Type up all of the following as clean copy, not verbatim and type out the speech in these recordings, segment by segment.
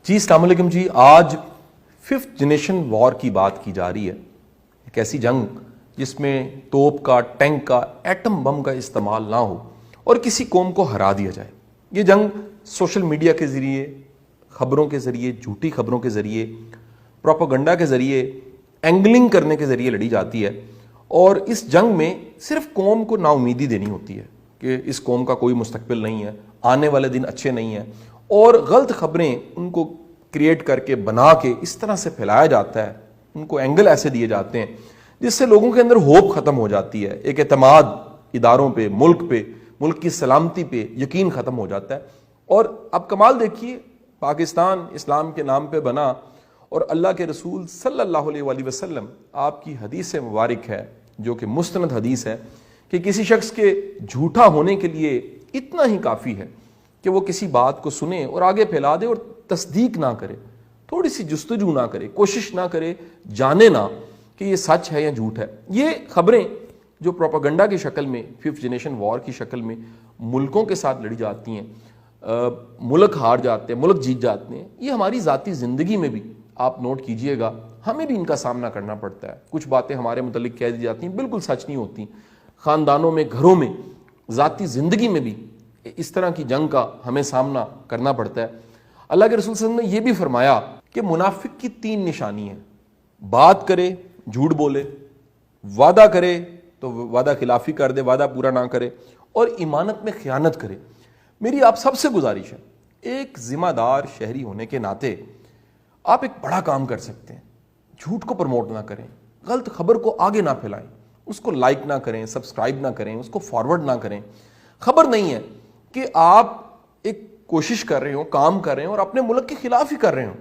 جی السلام علیکم جی. آج 5th جنریشن وار کی بات کی جا رہی ہے. ایک ایسی جنگ جس میں توپ کا، ٹینک کا، ایٹم بم کا استعمال نہ ہو اور کسی قوم کو ہرا دیا جائے. یہ جنگ سوشل میڈیا کے ذریعے، خبروں کے ذریعے، جھوٹی خبروں کے ذریعے، پروپیگنڈا کے ذریعے، اینگلنگ کرنے کے ذریعے لڑی جاتی ہے. اور اس جنگ میں صرف قوم کو نا امیدی دینی ہوتی ہے کہ اس قوم کا کوئی مستقبل نہیں ہے، آنے والے دن اچھے نہیں ہیں، اور غلط خبریں ان کو کریٹ کر کے بنا کے اس طرح سے پھیلایا جاتا ہے، ان کو اینگل ایسے دیے جاتے ہیں جس سے لوگوں کے اندر ہوپ ختم ہو جاتی ہے، ایک اعتماد اداروں پہ، ملک کی سلامتی پہ یقین ختم ہو جاتا ہے. اور اب کمال دیکھیے، پاکستان اسلام کے نام پہ بنا اور اللہ کے رسول صلی اللہ علیہ وآلہ وسلم آپ کی حدیث مبارک ہے جو کہ مستند حدیث ہے کہ کسی شخص کے جھوٹا ہونے کے لیے اتنا ہی کافی ہے کہ وہ کسی بات کو سنے اور آگے پھیلا دے اور تصدیق نہ کرے، تھوڑی سی جستجو نہ کرے، کوشش نہ کرے، جانے نہ کہ یہ سچ ہے یا جھوٹ ہے. یہ خبریں جو پروپیگنڈا کی شکل میں، 5th جنریشن وار کی شکل میں ملکوں کے ساتھ لڑی جاتی ہیں، ملک ہار جاتے ہیں، ملک جیت جاتے ہیں، یہ ہماری ذاتی زندگی میں بھی آپ نوٹ کیجئے گا، ہمیں بھی ان کا سامنا کرنا پڑتا ہے. کچھ باتیں ہمارے متعلق کہہ دی جاتی ہیں، بالکل سچ نہیں ہوتی. خاندانوں میں، گھروں میں، ذاتی زندگی میں بھی اس طرح کی جنگ کا ہمیں سامنا کرنا پڑتا ہے. اللہ کے رسول صلی اللہ علیہ وسلم نے یہ بھی فرمایا کہ منافق کی 3 نشانی ہیں: بات کرے، جھوٹ بولے، وعدہ کرے تو وعدہ خلافی کر دے، وعدہ پورا نہ کرے، اور ایمانت میں خیانت کرے. میری آپ سب سے گزارش ہے، ایک ذمہ دار شہری ہونے کے ناطے آپ ایک بڑا کام کر سکتے ہیں. جھوٹ کو پروموٹ نہ کریں، غلط خبر کو آگے نہ پھیلائیں، اس کو لائک نہ کریں، سبسکرائب نہ کریں، اس کو فارورڈ نہ کریں. خبر نہیں ہے کہ آپ ایک کوشش کر رہے ہوں، کام کر رہے ہوں اور اپنے ملک کے خلاف ہی کر رہے ہوں.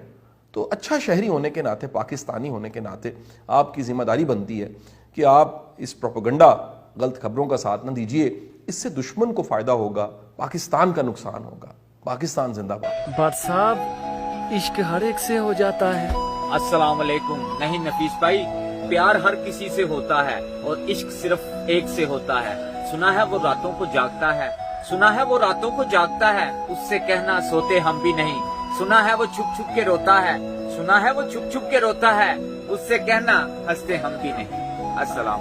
تو اچھا شہری ہونے کے ناطے، پاکستانی ہونے کے ناطے آپ کی ذمہ داری بنتی ہے کہ آپ اس پروپیگنڈا، غلط خبروں کا ساتھ نہ دیجیے. اس سے دشمن کو فائدہ ہوگا، پاکستان کا نقصان ہوگا. پاکستان زندہ باد. بٹ صاحب، عشق ہر ایک سے ہو جاتا ہے. السلام علیکم. نہیں نفیس بھائی، پیار ہر کسی سے ہوتا ہے اور عشق صرف ایک سے ہوتا ہے. سنا ہے وہ راتوں کو جاگتا ہے، سنا ہے وہ راتوں کو جاگتا ہے، اس سے کہنا سوتے ہم بھی نہیں. سنا ہے وہ چھپ چھپ کے روتا ہے، سنا ہے وہ چھپ چھپ کے روتا ہے، اس سے کہنا ہنستے ہم بھی نہیں. السلام